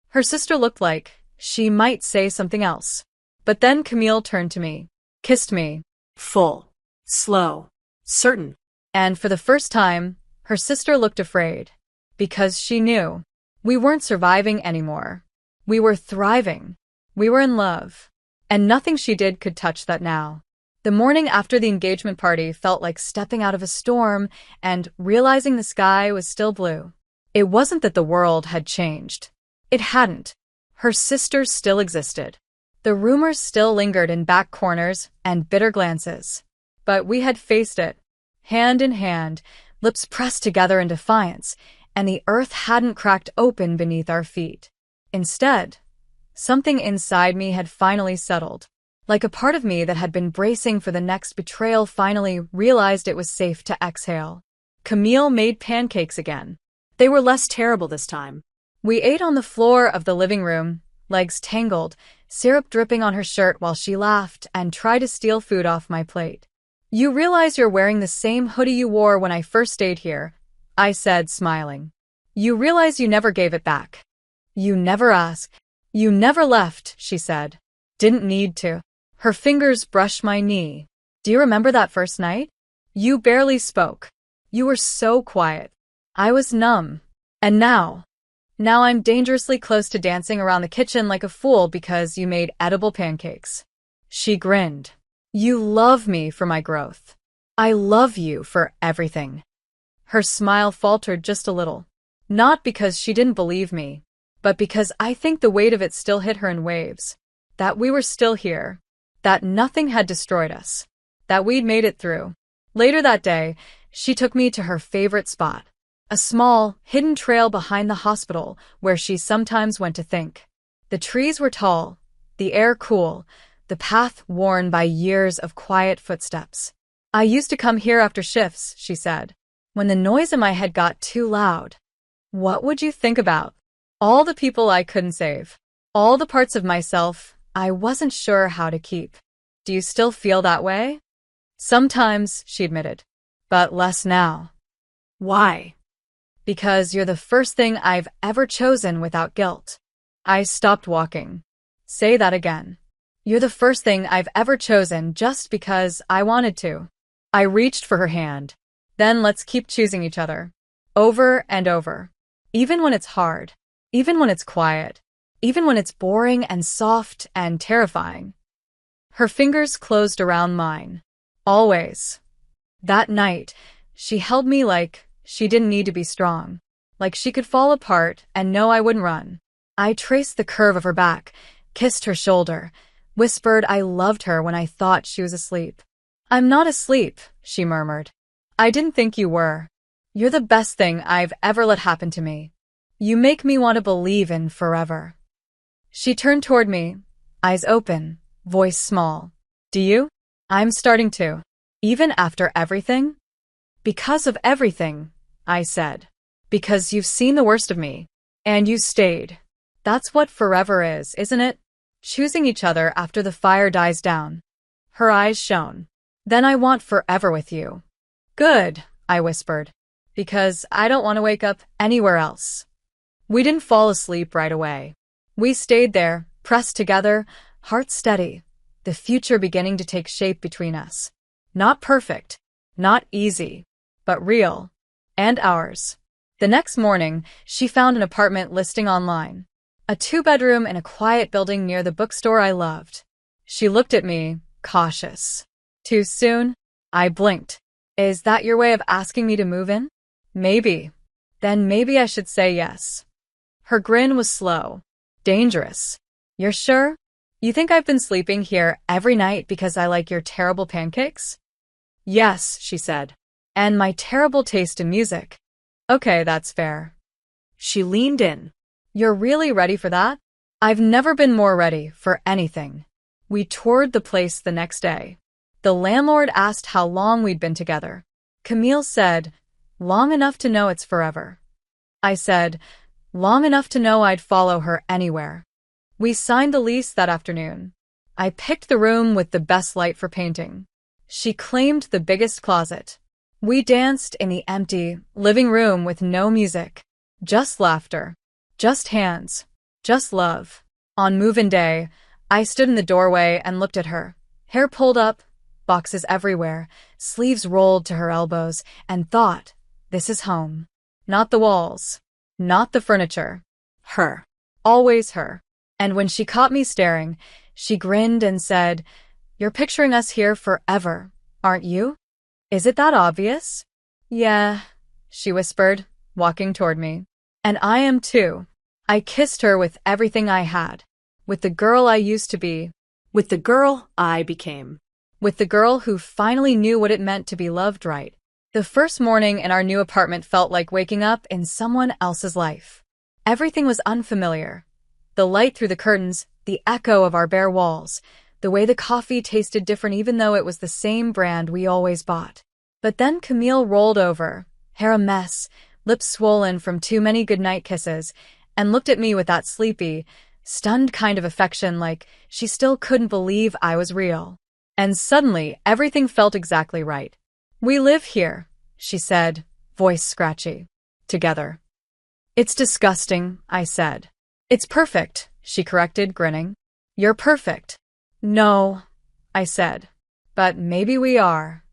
Her sister looked like she might say something else. But then Camille turned to me. Kissed me. Full. Slow. Certain. And for the first time, her sister looked afraid. Because she knew. We weren't surviving anymore. We were thriving. We were in love. And nothing she did could touch that now. The morning after the engagement party felt like stepping out of a storm and realizing the sky was still blue. It wasn't that the world had changed. It hadn't. Her sister still existed. The rumors still lingered in back corners and bitter glances. But we had faced it. Hand in hand, lips pressed together in defiance, and the earth hadn't cracked open beneath our feet. Instead, something inside me had finally settled. Like a part of me that had been bracing for the next betrayal finally realized it was safe to exhale. Camille made pancakes again. They were less terrible this time. We ate on the floor of the living room, legs tangled, syrup dripping on her shirt while she laughed and tried to steal food off my plate. You realize you're wearing the same hoodie you wore when I first stayed here, I said, smiling. You realize you never gave it back. You never asked. You never left, she said. Didn't need to. Her fingers brushed my knee. Do you remember that first night? You barely spoke. You were so quiet. I was numb. And now I'm dangerously close to dancing around the kitchen like a fool because you made edible pancakes. She grinned. You love me for my growth. I love you for everything. Her smile faltered just a little. Not because she didn't believe me, but because I think the weight of it still hit her in waves. That we were still here. That nothing had destroyed us. That we'd made it through. Later that day, she took me to her favorite spot. A small, hidden trail behind the hospital where she sometimes went to think. The trees were tall, the air cool, the path worn by years of quiet footsteps. I used to come here after shifts, she said, when the noise in my head got too loud. What would you think about? All the people I couldn't save. All the parts of myself I wasn't sure how to keep. Do you still feel that way? Sometimes, she admitted, but less now. Why? Because you're the first thing I've ever chosen without guilt. I stopped walking. Say that again. You're the first thing I've ever chosen just because I wanted to. I reached for her hand. Then let's keep choosing each other. Over and over. Even when it's hard. Even when it's quiet. Even when it's boring and soft and terrifying. Her fingers closed around mine. Always. That night, she held me like she didn't need to be strong. Like she could fall apart and know I wouldn't run. I traced the curve of her back, kissed her shoulder, whispered I loved her when I thought she was asleep. I'm not asleep, she murmured. I didn't think you were. You're the best thing I've ever let happen to me. You make me want to believe in forever. She turned toward me, eyes open, voice small. Do you? I'm starting to. Even after everything? Because of everything, I said. Because you've seen the worst of me. And you stayed. That's what forever is, isn't it? Choosing each other after the fire dies down. Her eyes shone. Then I want forever with you. Good, I whispered. Because I don't want to wake up anywhere else. We didn't fall asleep right away. We stayed there, pressed together, hearts steady, the future beginning to take shape between us. Not perfect, not easy, but real. And ours. The next morning, she found an apartment listing online. A 2-bedroom in a quiet building near the bookstore I loved. She looked at me, cautious. Too soon? I blinked. Is that your way of asking me to move in? Maybe. Then maybe I should say yes. Her grin was slow. Dangerous. You're sure? You think I've been sleeping here every night because I like your terrible pancakes? Yes, she said. And my terrible taste in music. Okay, that's fair. She leaned in. You're really ready for that? I've never been more ready for anything. We toured the place the next day. The landlord asked how long we'd been together. Camille said, long enough to know it's forever. I said, long enough to know I'd follow her anywhere. We signed the lease that afternoon. I picked the room with the best light for painting. She claimed the biggest closet. We danced in the empty living room with no music. Just laughter. Just hands. Just love. On move-in day, I stood in the doorway and looked at her. Hair pulled up, boxes everywhere, sleeves rolled to her elbows, and thought, this is home. Not the walls. Not the furniture. Her. Always her. And when she caught me staring, she grinned and said, you're picturing us here forever, aren't you? Is it that obvious? Yeah, she whispered, walking toward me. And I am too. I kissed her with everything I had. With the girl I used to be. With the girl I became. With the girl who finally knew what it meant to be loved right. The first morning in our new apartment felt like waking up in someone else's life. Everything was unfamiliar. The light through the curtains, the echo of our bare walls, the way the coffee tasted different even though it was the same brand we always bought. But then Camille rolled over, hair a mess, lips swollen from too many goodnight kisses, and looked at me with that sleepy, stunned kind of affection like she still couldn't believe I was real. And suddenly, everything felt exactly right. "We live here," she said, voice scratchy. "Together." "It's disgusting," I said. "It's perfect," she corrected, grinning. "You're perfect." "No," I said. "But maybe we are."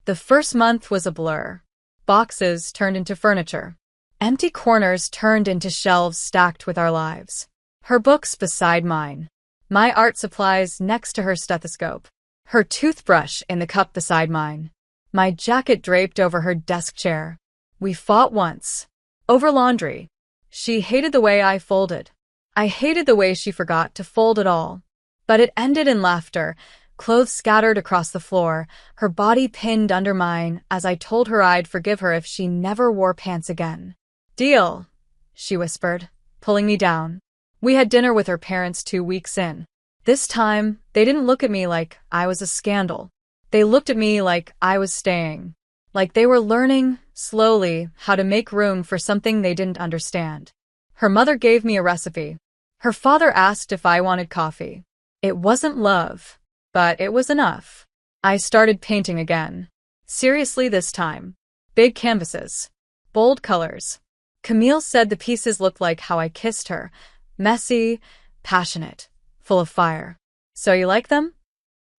The first month was a blur. Boxes turned into furniture. Empty corners turned into shelves stacked with our lives. Her books beside mine. My art supplies next to her stethoscope. Her toothbrush in the cup beside mine. My jacket draped over her desk chair. We fought once. Over laundry. She hated the way I folded. I hated the way she forgot to fold at all. But it ended in laughter, clothes scattered across the floor, her body pinned under mine as I told her I'd forgive her if she never wore pants again. "Deal," she whispered, pulling me down. We had dinner with her parents 2 weeks in. This time, they didn't look at me like I was a scandal. They looked at me like I was staying. Like they were learning, slowly, how to make room for something they didn't understand. Her mother gave me a recipe. Her father asked if I wanted coffee. It wasn't love, but it was enough. I started painting again. Seriously this time. Big canvases. Bold colors. Camille said the pieces looked like how I kissed her. Messy, passionate, full of fire. "So you like them?"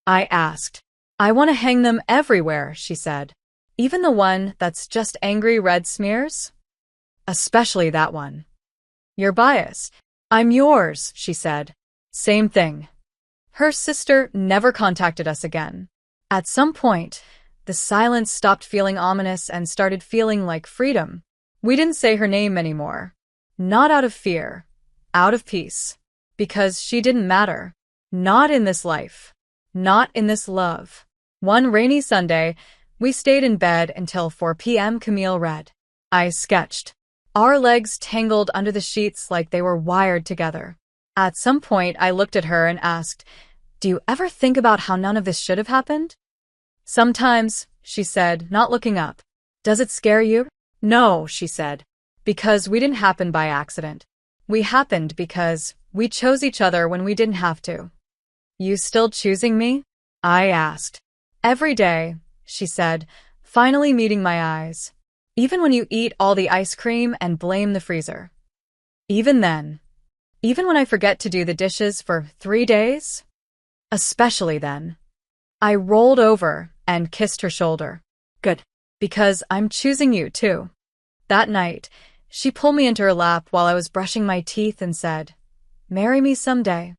I asked. "I want to hang them everywhere," she said. "Even the one that's just angry red smears?" "Especially that one." "You're biased." "I'm yours," she said. "Same thing." Her sister never contacted us again. At some point, the silence stopped feeling ominous and started feeling like freedom. We didn't say her name anymore. Not out of fear. Out of peace. Because she didn't matter. Not in this life. Not in this love. One rainy Sunday, we stayed in bed until 4 p.m. Camille read. I sketched. Our legs tangled under the sheets like they were wired together. At some point, I looked at her and asked, "Do you ever think about how none of this should have happened?" "Sometimes," she said, not looking up. "Does it scare you?" "No," she said. "Because we didn't happen by accident. We happened because we chose each other when we didn't have to." "You still choosing me?" I asked. "Every day," she said, finally meeting my eyes. "Even when you eat all the ice cream and blame the freezer." "Even then." "Even when I forget to do the dishes for 3 days?" "Especially then." I rolled over and kissed her shoulder. "Good. Because I'm choosing you, too." That night, she pulled me into her lap while I was brushing my teeth and said, "Marry me someday."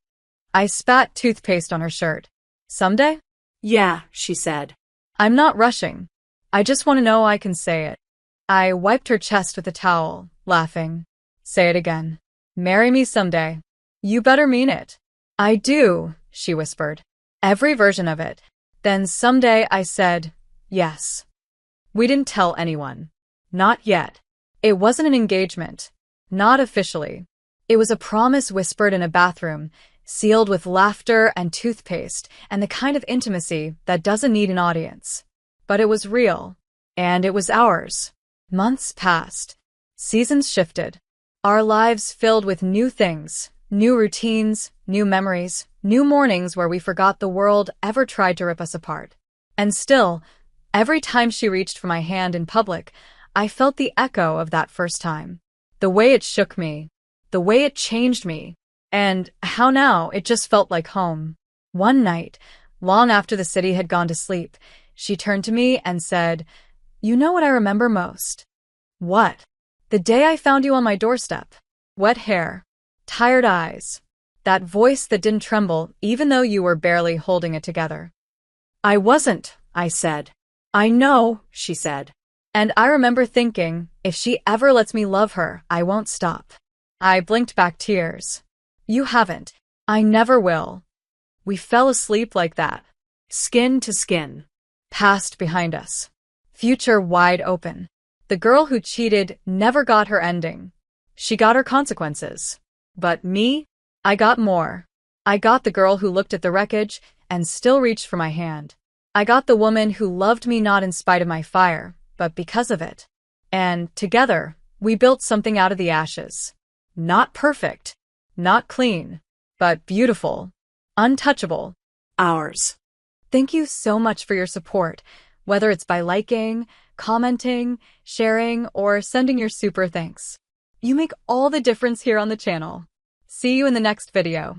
I spat toothpaste on her shirt. "Someday?" "Yeah," she said. "I'm not rushing. I just want to know I can say it." I wiped her chest with a towel, laughing. "Say it again. Marry me someday. You better mean it." "I do," she whispered. "Every version of it." Then someday I said, yes. We didn't tell anyone. Not yet. It wasn't an engagement. Not officially. It was a promise whispered in a bathroom, sealed with laughter and toothpaste and the kind of intimacy that doesn't need an audience. But it was real. And it was ours. Months passed. Seasons shifted. Our lives filled with new things, new routines, new memories, new mornings where we forgot the world ever tried to rip us apart. And still, every time she reached for my hand in public, I felt the echo of that first time. The way it shook me. The way it changed me. And how now it just felt like home. One night, long after the city had gone to sleep, she turned to me and said, "You know what I remember most?" "What?" "The day I found you on my doorstep. Wet hair. Tired eyes. That voice that didn't tremble even though you were barely holding it together." "I wasn't," I said. "I know," she said. And I remember thinking, if she ever lets me love her, I won't stop. I blinked back tears. "You haven't. I never will." We fell asleep like that. Skin to skin. Past behind us. Future wide open. The girl who cheated never got her ending. She got her consequences. But me? I got more. I got the girl who looked at the wreckage and still reached for my hand. I got the woman who loved me not in spite of my fire, but because of it. And, together, we built something out of the ashes. Not perfect, not clean, but beautiful, untouchable. Ours. Thank you so much for your support, whether it's by liking, commenting, sharing, or sending your super thanks. You make all the difference here on the channel. See you in the next video.